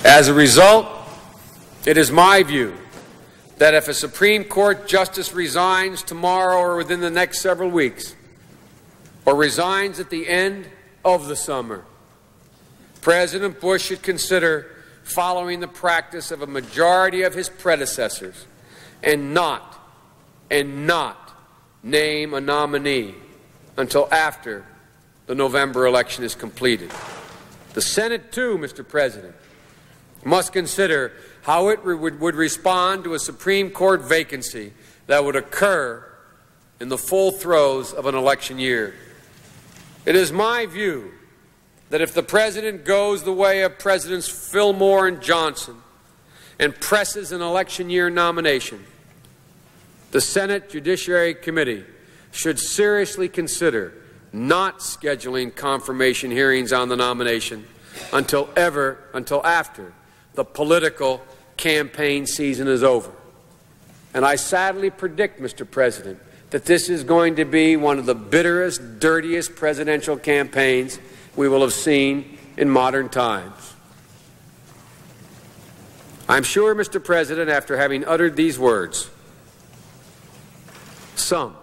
As a result, it is my view that if a Supreme Court justice resigns tomorrow or within the next several weeks, or resigns at the end of the summer, President Bush should consider following the practice of a majority of his predecessors and not name a nominee until after the November election is completed. The Senate, too, Mr. President, must consider how it would respond to a Supreme Court vacancy that would occur in the full throes of an election year. It is my view that if the President goes the way of Presidents Fillmore and Johnson and presses an election year nomination, the Senate Judiciary Committee should seriously consider not scheduling confirmation hearings on the nomination until after the political campaign season is over. And I sadly predict, Mr. President, that this is going to be one of the bitterest, dirtiest presidential campaigns we will have seen in modern times. I'm sure, Mr. President, after having uttered these words, some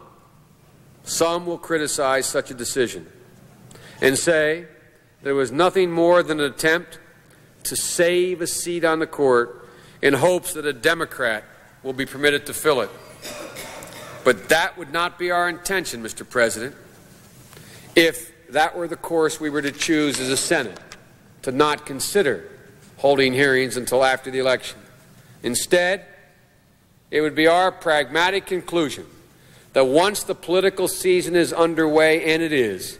will criticize such a decision and say there was nothing more than an attempt to save a seat on the court in hopes that a Democrat will be permitted to fill it. But that would not be our intention, Mr. President, if that were the course we were to choose as a Senate, to not consider holding hearings until after the election. Instead, it would be our pragmatic conclusion that once the political season is underway, and it is,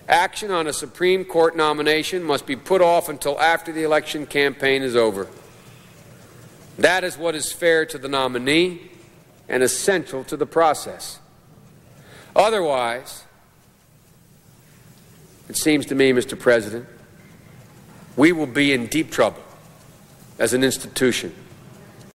action on a Supreme Court nomination must be put off until after the election campaign is over. That is what is fair to the nominee and essential to the process. Otherwise, it seems to me, Mr. President, we will be in deep trouble as an institution.